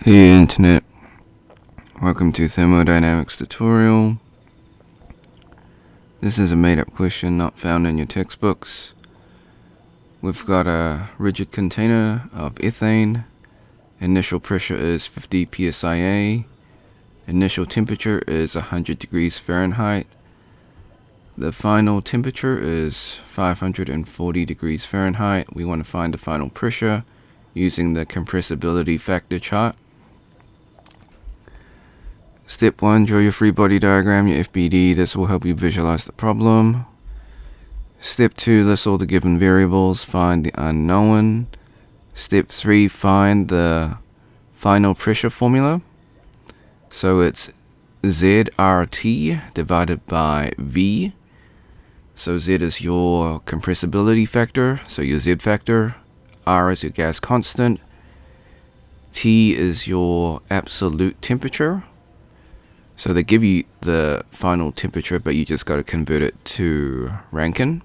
Hey Internet, welcome to Thermodynamics tutorial. This is a made-up question not found in your textbooks. We've got a rigid container of ethane. Initial pressure is 50 psia. Initial temperature is 100 degrees Fahrenheit. The final temperature is 540 degrees Fahrenheit. We want to find the final pressure using the compressibility factor chart. Step 1, draw your free body diagram, your FBD. This will help you visualize the problem. Step 2, list all the given variables, find the unknown. Step 3, find the final pressure formula. So it's ZRT divided by V. So Z is your compressibility factor, so your Z factor. R is your gas constant. T is your absolute temperature. So they give you the final temperature, but you just got to convert it to Rankine.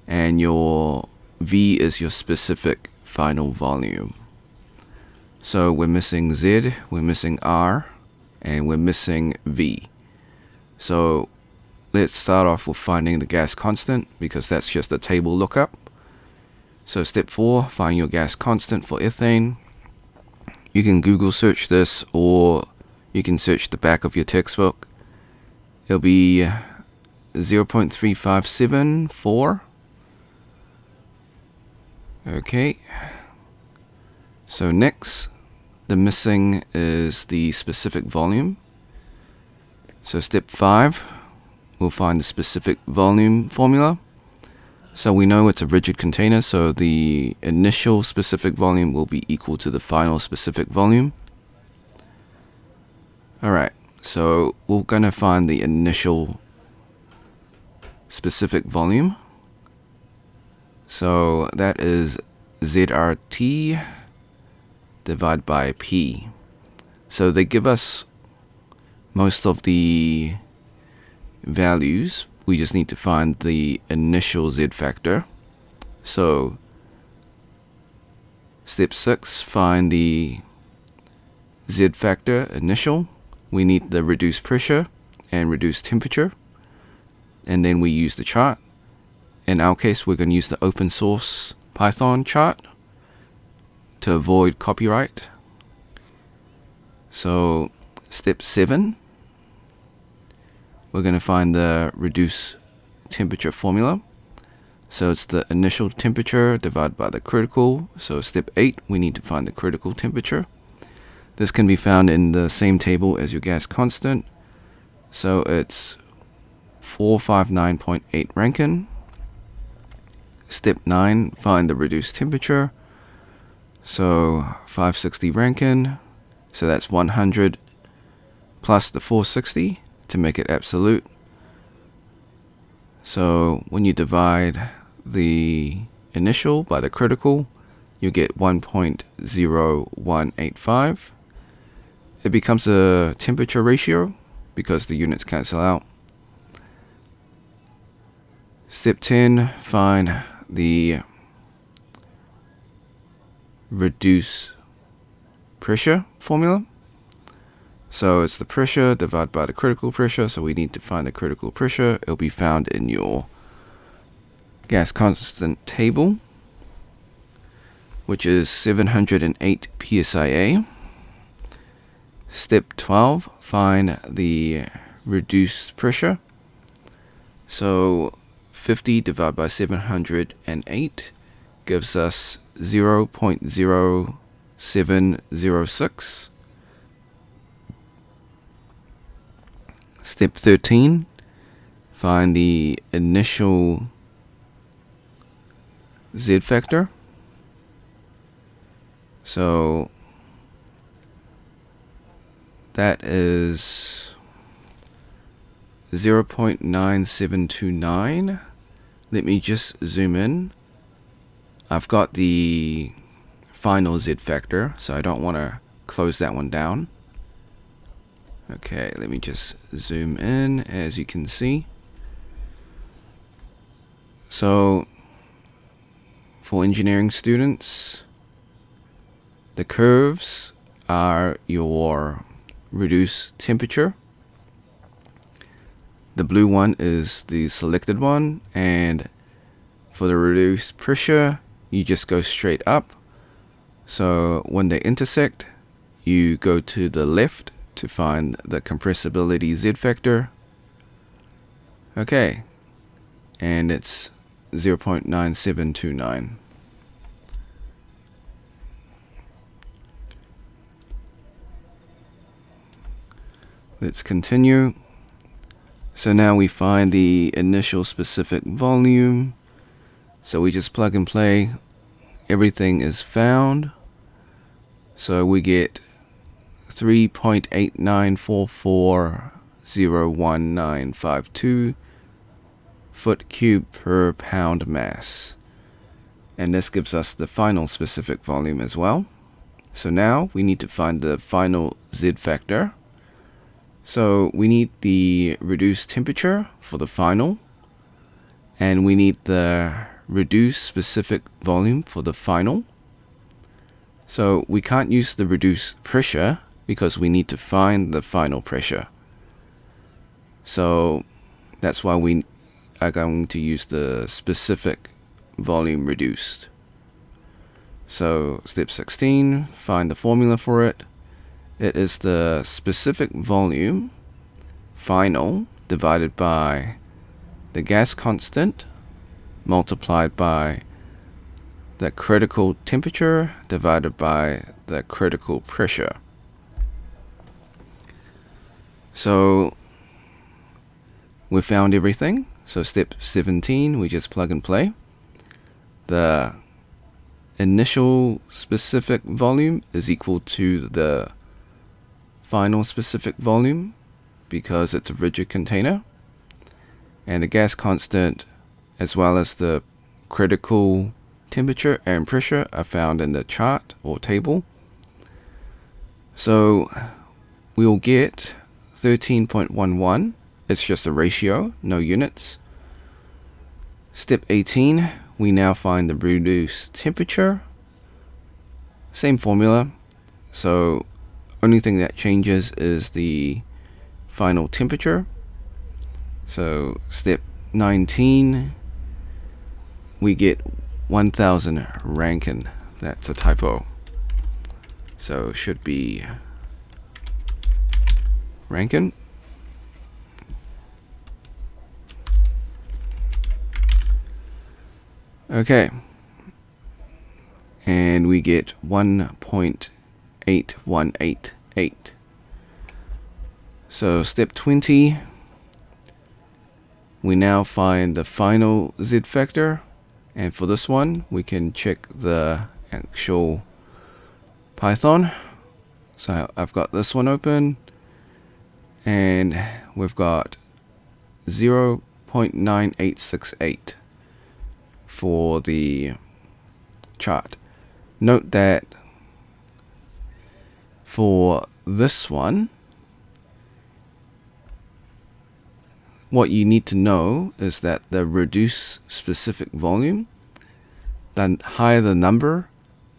And your V is your specific final volume. So we're missing Z, we're missing R, and we're missing V. So let's start off with finding the gas constant, because that's just a table lookup. So step 4, find your gas constant for ethane. You can Google search this, or you can search the back of your textbook. It'll be 0.3574. Okay. So next, the missing is the specific volume. So step 5, we'll find the specific volume formula. So we know it's a rigid container, so the initial specific volume will be equal to the final specific volume. Alright, so we're going to find the initial specific volume. So that is ZRT divided by P. So they give us most of the values. We just need to find the initial Z factor. So step 6, find the Z factor initial. We need the reduced pressure and reduced temperature, and then we use the chart. In our case, we're going to use the open source Python chart to avoid copyright. So step 7, we're going to find the reduced temperature formula. So it's the initial temperature divided by the critical. So step 8, we need to find the critical temperature. This can be found in the same table as your gas constant. So it's 459.8 Rankine. Step 9, find the reduced temperature. So 560 Rankine. So that's 100 plus the 460 to make it absolute. So when you divide the initial by the critical, you get 1.0185. It becomes a temperature ratio because the units cancel out. Step 10, find the reduce pressure formula. So it's the pressure divided by the critical pressure. So we need to find the critical pressure. It'll be found in your gas constant table, which is 708 psia. Step 12, find the reduced pressure. So 50 divided by 708 gives us 0.0706. Step 13, find the initial Z factor. So that is 0.9729. Let me just zoom in. I've got the final Z factor, so I don't want to close that one down. Okay, let me just zoom in. As you can see, so for engineering students, the curves are your reduced temperature. The blue one is the selected one, and for the reduced pressure, you just go straight up. So when they intersect, you go to the left to find the compressibility Z factor. Okay, and it's 0.9729. Let's continue. So now we find the initial specific volume. So we just plug and play. Everything is found. So we get 3.894401,952 foot cube per pound mass. And this gives us the final specific volume as well. So now we need to find the final Z factor. So we need the reduced temperature for the final, and we need the reduced specific volume for the final. So we can't use the reduced pressure because we need to find the final pressure. So that's why we are going to use the specific volume reduced. So step 16, find the formula for it. It is the specific volume final divided by the gas constant multiplied by the critical temperature divided by the critical pressure. So we found everything. So step 17, we just plug and play. The initial specific volume is equal to the final specific volume because it's a rigid container, and the gas constant as well as the critical temperature and pressure are found in the chart or table. So we'll get 13.11. It's just a ratio, no units. Step 18, we now find the reduced temperature. Same formula. So only thing that changes is the final temperature. So step 19, we get 1000 Rankine. That's a typo. So it should be Rankine. Okay. And we get 1.8188. So step 20, we now find the final Z factor, and for this one we can check the actual Python. So I've got this one open, and we've got 0.9868 for the chart. Note that for this one, what you need to know is that the reduced specific volume, the higher the number,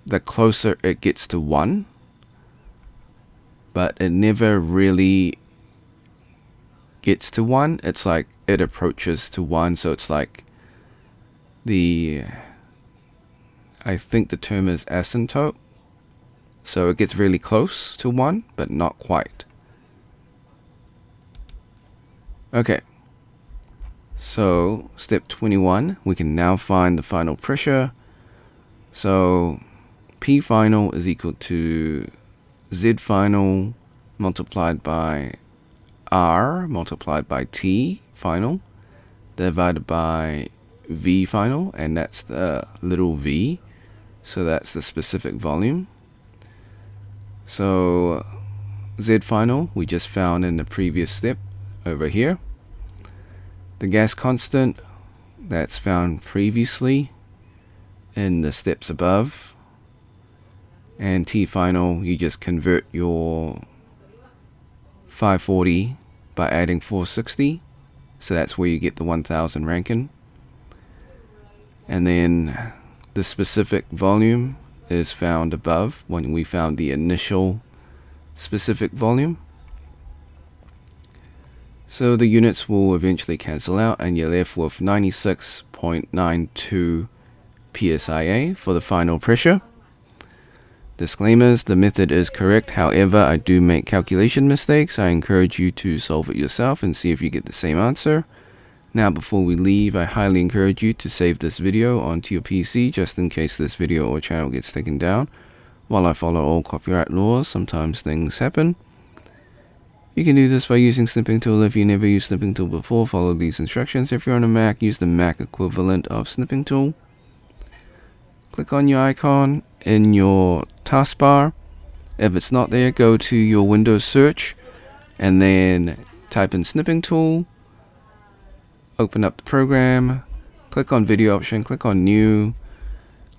the closer it gets to 1. But it never really gets to 1. It's like it approaches to 1. So it's like I think the term is asymptote. So it gets really close to 1, but not quite. Okay. So step 21, we can now find the final pressure. So P final is equal to Z final multiplied by R multiplied by T final divided by V final, and that's the little v. So that's the specific volume. So Z final we just found in the previous step over here. The gas constant, that's found previously in the steps above. And T final, you just convert your 540 by adding 460. So that's where you get the 1000 Rankine. And then the specific volume is found above when we found the initial specific volume. So the units will eventually cancel out and you're left with 96.92 psia for the final pressure. Disclaimers, the method is correct, however I do make calculation mistakes. I encourage you to solve it yourself and see if you get the same answer. Now before we leave, I highly encourage you to save this video onto your PC just in case this video or channel gets taken down. While I follow all copyright laws, sometimes things happen. You can do this by using snipping tool. If you never used snipping tool before, follow these instructions. If you're on a Mac, use the Mac equivalent of snipping tool. Click on your icon in your taskbar. If it's not there, go to your Windows search and then type in snipping tool. Open up the program, click on video option, click on new,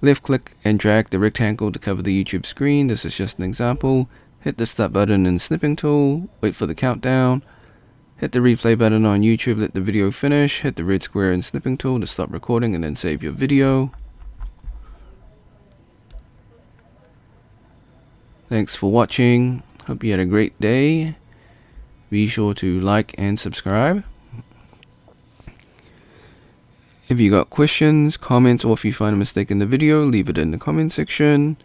left click and drag the rectangle to cover the YouTube screen. This is just an example. Hit the start button in snipping tool, wait for the countdown, hit the replay button on YouTube, let the video finish, hit the red square in snipping tool to stop recording and then save your video. Thanks for watching, hope you had a great day. Be sure to like and subscribe. If you got questions, comments, or if you find a mistake in the video, leave it in the comment section.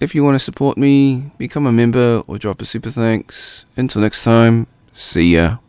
If you want to support me, become a member or drop a super thanks. Until next time, see ya.